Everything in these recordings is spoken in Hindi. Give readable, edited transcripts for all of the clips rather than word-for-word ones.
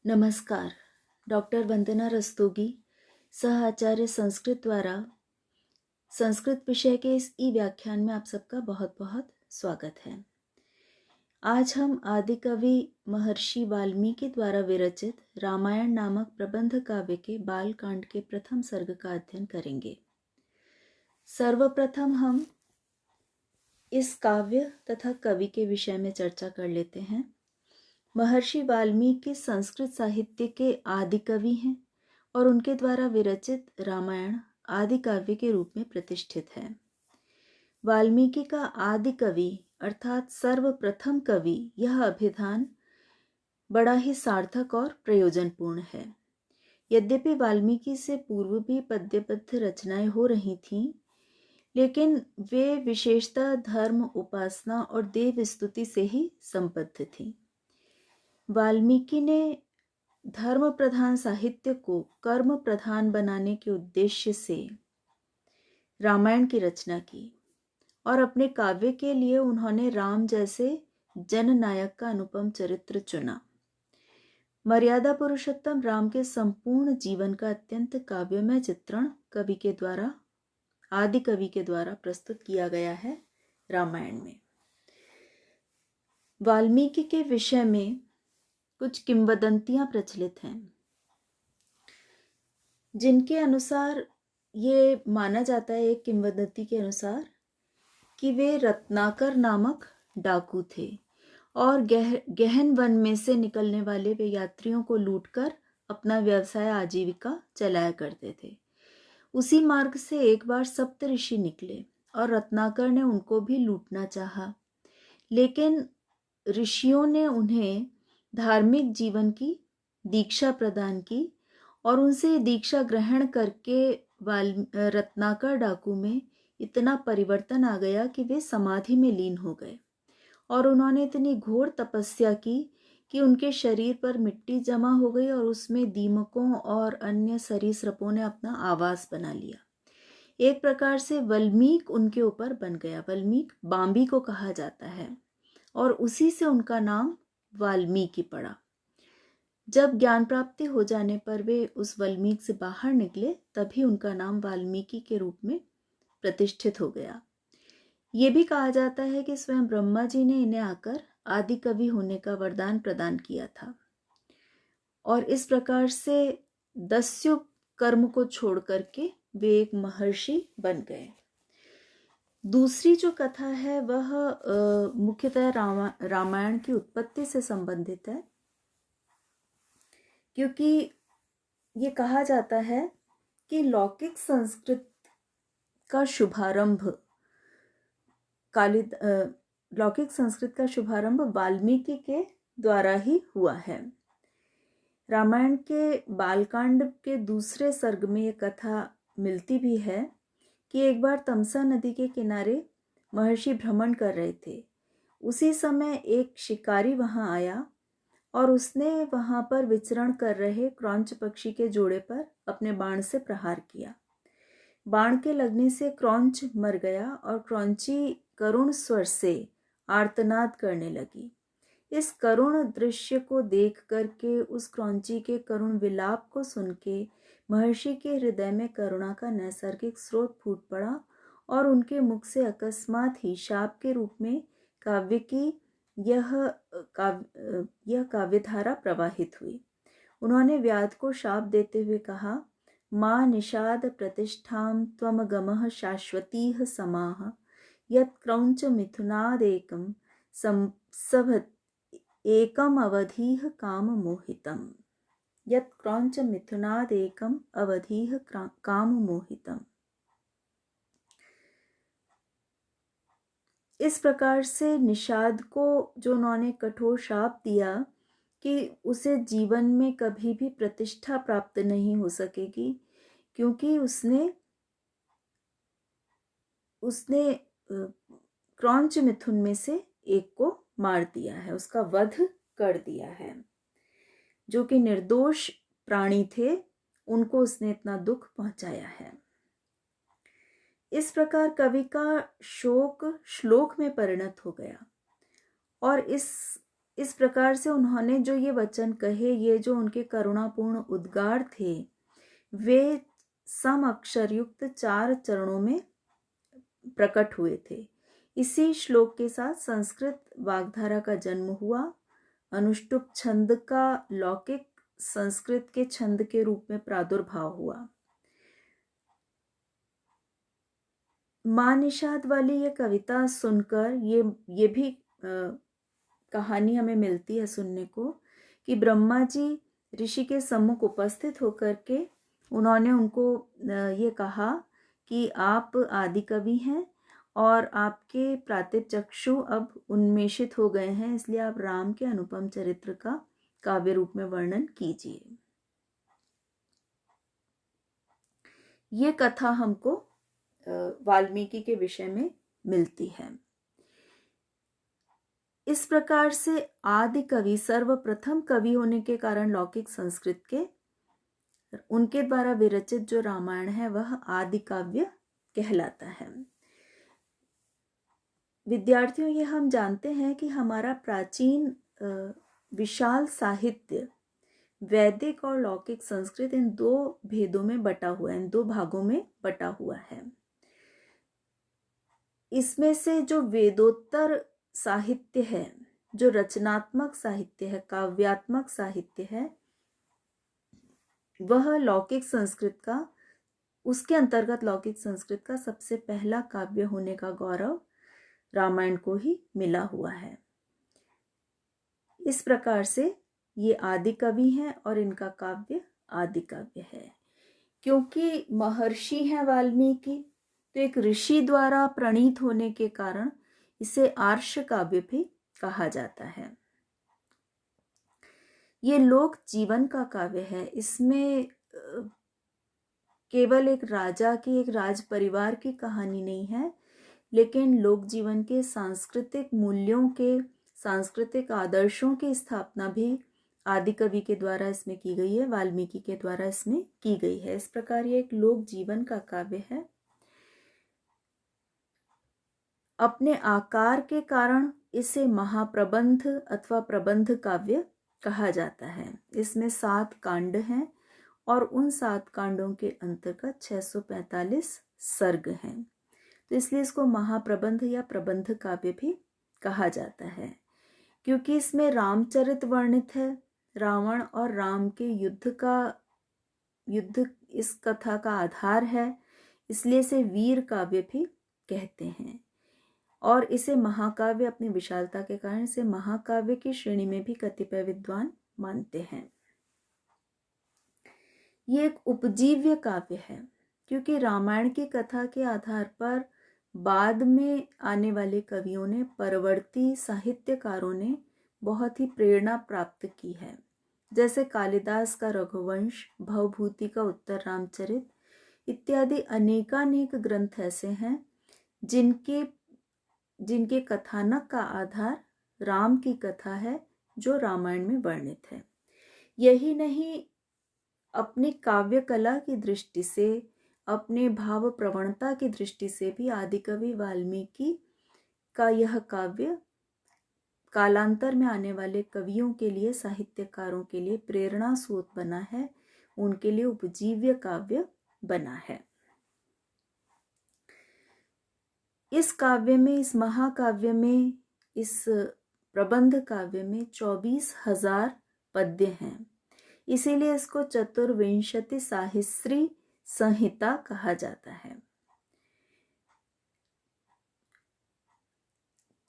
नमस्कार। डॉक्टर वंदना रस्तोगी, सह आचार्य संस्कृत द्वारा संस्कृत विषय के इस ई व्याख्यान में आप सबका बहुत बहुत स्वागत है। आज हम आदि कवि महर्षि वाल्मीकि द्वारा विरचित रामायण नामक प्रबंध काव्य के बाल कांड के प्रथम सर्ग का अध्ययन करेंगे। सर्वप्रथम हम इस काव्य तथा कवि के विषय में चर्चा कर लेते हैं। महर्षि वाल्मीकि संस्कृत साहित्य के आदि कवि हैं और उनके द्वारा विरचित रामायण आदि काव्य के रूप में प्रतिष्ठित है। वाल्मीकि का आदि कवि अर्थात सर्वप्रथम कवि, यह अभिधान बड़ा ही सार्थक और प्रयोजनपूर्ण है। यद्यपि वाल्मीकि से पूर्व भी पद्यबद्ध रचनाएं हो रही थीं, लेकिन वे विशेषतः धर्म, उपासना और देव स्तुति से ही संबद्ध थीं। वाल्मीकि ने धर्म प्रधान साहित्य को कर्म प्रधान बनाने के उद्देश्य से रामायण की रचना की और अपने काव्य के लिए उन्होंने राम जैसे जननायक का अनुपम चरित्र चुना। मर्यादा पुरुषोत्तम राम के संपूर्ण जीवन का अत्यंत काव्यमय चित्रण आदि कवि के द्वारा प्रस्तुत किया गया है रामायण में। वाल्मीकि के विषय में कुछ किंवदंतियां प्रचलित हैं, जिनके अनुसार ये माना जाता है, एक किंवदंती के अनुसार, कि वे रत्नाकर नामक डाकू थे और गहन वन में से निकलने वाले वे यात्रियों को लूटकर अपना व्यवसाय आजीविका चलाया करते थे। उसी मार्ग से एक बार सप्तऋषि निकले और रत्नाकर ने उनको भी लूटना चाहा, लेकिन ऋषियों ने उन्हें धार्मिक जीवन की दीक्षा प्रदान की और उनसे दीक्षा ग्रहण करके रत्नाकर डाकू में इतना परिवर्तन आ गया कि वे समाधि में लीन हो गए और उन्होंने इतनी घोर तपस्या की कि उनके शरीर पर मिट्टी जमा हो गई और उसमें दीमकों और अन्य सरीसृपों ने अपना आवास बना लिया। एक प्रकार से वल्मीक उनके ऊपर बन गया। वल्मीक बाम्बी को कहा जाता है और उसी से उनका नाम वाल्मीकि पड़ा। जब ज्ञान प्राप्ति हो जाने पर वे उस वल्मीक से बाहर निकले, तभी उनका नाम वाल्मीकि के रूप में प्रतिष्ठित हो गया। ये भी कहा जाता है कि स्वयं ब्रह्मा जी ने इन्हें आकर आदि कवि होने का वरदान प्रदान किया था और इस प्रकार से दस्यु कर्म को छोड़ करके वे एक महर्षि बन गए। दूसरी जो कथा है वह मुख्यतः रामायण की उत्पत्ति से संबंधित है, क्योंकि ये कहा जाता है कि लौकिक संस्कृत का शुभारंभ वाल्मीकि के द्वारा ही हुआ है। रामायण के बालकांड के दूसरे सर्ग में ये कथा मिलती भी है कि एक बार तमसा नदी के किनारे महर्षि भ्रमण कर रहे थे। उसी समय एक शिकारी वहां आया और उसने वहां पर विचरण कर रहे क्रौंच पक्षी के जोड़े पर अपने बाण से प्रहार किया। बाण के लगने से क्रौंच मर गया और क्रौंची करुण स्वर से आर्तनाद करने लगी। इस करुण दृश्य को देख करके, उस क्रौंची के करुण विलाप को सुन के महर्षि के हृदय में करुणा का नैसर्गिक स्रोत फूट पड़ा और उनके मुख से अकस्मात ही शाप के रूप में काव्य की यह काव्यधारा प्रवाहित हुई। उन्होंने व्याध को शाप देते हुए कहा, मां निषाद प्रतिष्ठां त्वमगमः शाश्वतीः समाः यत् क्रौंच मिथुनादेकं संसभत एकम अवधीः काम मोहितम्। यत् क्रौंच मिथुनादेकम अवधीः काम मोहितम्। इस प्रकार से निषाद को जो उन्होंने कठोर शाप दिया कि उसे जीवन में कभी भी प्रतिष्ठा प्राप्त नहीं हो सकेगी, क्योंकि उसने क्रौंच मिथुन में से एक को मार दिया है, उसका वध कर दिया है। जो कि निर्दोष प्राणी थे, उनको उसने इतना दुख पहुंचाया है। इस प्रकार कवि का शोक श्लोक में परिणत हो गया और इस इस प्रकार से उन्होंने जो ये वचन कहे, ये जो उनके करुणापूर्ण उद्गार थे, वे सम अक्षर युक्त 4 चरणों में प्रकट हुए थे। इसी श्लोक के साथ संस्कृत वाग्धारा का जन्म हुआ। अनुष्टुप छंद का लौकिक संस्कृत के छंद के रूप में प्रादुर्भाव हुआ। माँ निषाद वाली ये कविता सुनकर ये भी कहानी हमें मिलती है सुनने को कि ब्रह्मा जी ऋषि के सम्मुख उपस्थित होकर के उन्होंने उनको ये कहा कि आप आदि कवि हैं और आपके प्रातिभ चक्षु अब उन्मेषित हो गए हैं, इसलिए आप राम के अनुपम चरित्र का काव्य रूप में वर्णन कीजिए। ये कथा हमको वाल्मीकि के विषय में मिलती है। इस प्रकार से आदि कवि, सर्वप्रथम कवि होने के कारण लौकिक संस्कृत के, उनके द्वारा विरचित जो रामायण है वह आदि काव्य कहलाता है। विद्यार्थियों, ये हम जानते हैं कि हमारा प्राचीन विशाल साहित्य वैदिक और लौकिक संस्कृत इन 2 भेदों में बटा हुआ है, इन 2 भागों में बटा हुआ है। इसमें से जो वेदोत्तर साहित्य है, जो रचनात्मक साहित्य है, काव्यात्मक साहित्य है, वह लौकिक संस्कृत का, उसके अंतर्गत लौकिक संस्कृत का सबसे पहला काव्य होने का गौरव रामायण को ही मिला हुआ है। इस प्रकार से ये आदि कवि हैं और इनका काव्य आदि काव्य है। क्योंकि महर्षि हैं वाल्मीकि, तो एक ऋषि द्वारा प्रणीत होने के कारण इसे आर्ष काव्य भी कहा जाता है। ये लोक जीवन का काव्य है। इसमें केवल एक राजा की, एक राज परिवार की कहानी नहीं है, लेकिन लोक जीवन के सांस्कृतिक मूल्यों के, सांस्कृतिक आदर्शों की स्थापना भी आदि कवि के द्वारा इसमें की गई है, वाल्मीकि के द्वारा इसमें की गई है। इस प्रकार ये एक लोक जीवन का काव्य है। अपने आकार के कारण इसे महाप्रबंध अथवा प्रबंध काव्य कहा जाता है। इसमें 7 कांड हैं और उन 7 कांडों के अंतर्गत 645 सर्ग हैं, तो इसलिए इसको महाप्रबंध या प्रबंध काव्य भी कहा जाता है। क्योंकि इसमें रामचरित वर्णित है, रावण और राम के युद्ध इस कथा का आधार है, इसलिए इसे वीर काव्य भी कहते हैं। और इसे महाकाव्य, अपनी विशालता के कारण इसे महाकाव्य की श्रेणी में भी कतिपय विद्वान मानते हैं। ये एक उपजीव्य काव्य है, क्योंकि रामायण की कथा के आधार पर बाद में आने वाले कवियों ने, परवर्ती साहित्यकारों ने बहुत ही प्रेरणा प्राप्त की है। जैसे कालिदास का रघुवंश, भवभूति का उत्तर रामचरित इत्यादि अनेकानेक ग्रंथ ऐसे हैं जिनके कथानक का आधार राम की कथा है, जो रामायण में वर्णित है। यही नहीं, अपनी काव्य कला की दृष्टि से, अपने भाव प्रवणता की दृष्टि से भी आदिकवि वाल्मीकि का यह काव्य कालांतर में आने वाले कवियों के लिए, साहित्यकारों के लिए प्रेरणा स्रोत बना है, उनके लिए उपजीव्य काव्य बना है। इस काव्य में, इस महाकाव्य में, इस प्रबंध काव्य में 24,000 पद्य हैं। इसीलिए इसको चतुर्विंशति साहिस्री संहिता कहा जाता है।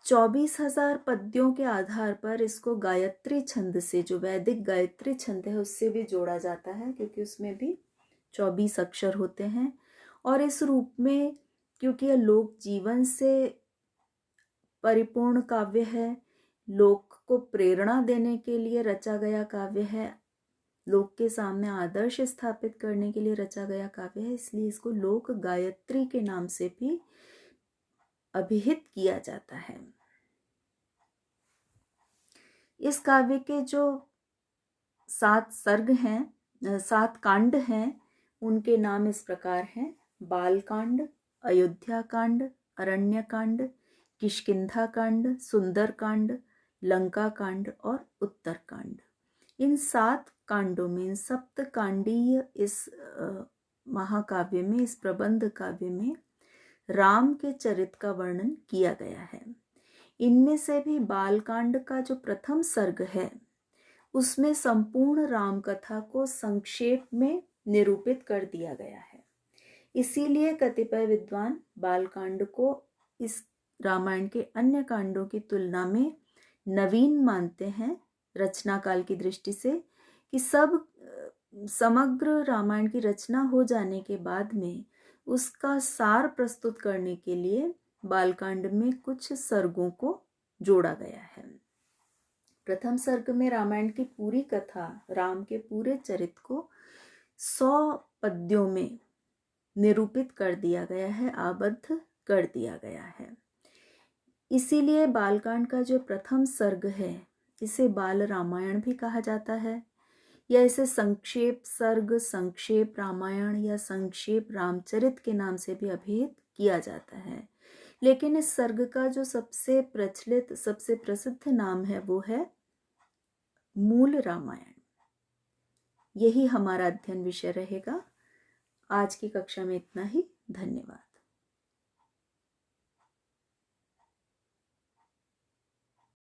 24,000 पद्यों के आधार पर इसको गायत्री छंद से, जो वैदिक गायत्री छंद है, उससे भी जोड़ा जाता है, क्योंकि उसमें भी 24 अक्षर होते हैं। और इस रूप में, क्योंकि यह लोक जीवन से परिपूर्ण काव्य है, लोक को प्रेरणा देने के लिए रचा गया काव्य है, लोक के सामने आदर्श स्थापित करने के लिए रचा गया काव्य है, इसलिए इसको लोक गायत्री के नाम से भी अभिहित किया जाता है। इस काव्य के जो 7 सर्ग हैं, 7 कांड हैं, उनके नाम इस प्रकार हैं: बालकांड, अयोध्या कांड, अरण्य कांड, किष्किंधा कांड, सुंदर कांड, लंका कांड और उत्तर कांड। इन 7 कांडों में, इन सप्तकांडीय इस महाकाव्य में, इस प्रबंध काव्य में राम के चरित्र का वर्णन किया गया है। इनमें से भी बालकांड का जो प्रथम सर्ग है उसमें संपूर्ण राम कथा को संक्षेप में निरूपित कर दिया गया है। इसीलिए कतिपय विद्वान बालकांड को इस रामायण के अन्य कांडों की तुलना में नवीन मानते हैं रचना काल की दृष्टि से, कि समग्र रामायण की रचना हो जाने के बाद में उसका सार प्रस्तुत करने के लिए बालकांड में कुछ सर्गों को जोड़ा गया है। प्रथम सर्ग में रामायण की पूरी कथा, राम के पूरे चरित्र को 100 पद्यों में निरूपित कर दिया गया है, आबद्ध कर दिया गया है। इसीलिए बालकांड का जो प्रथम सर्ग है इसे बाल रामायण भी कहा जाता है, या इसे संक्षेप सर्ग, संक्षेप रामायण या संक्षेप रामचरित के नाम से भी अभिहित किया जाता है। लेकिन इस सर्ग का जो सबसे प्रचलित, सबसे प्रसिद्ध नाम है वो है मूल रामायण। यही हमारा अध्ययन विषय रहेगा। आज की कक्षा में इतना ही। धन्यवाद।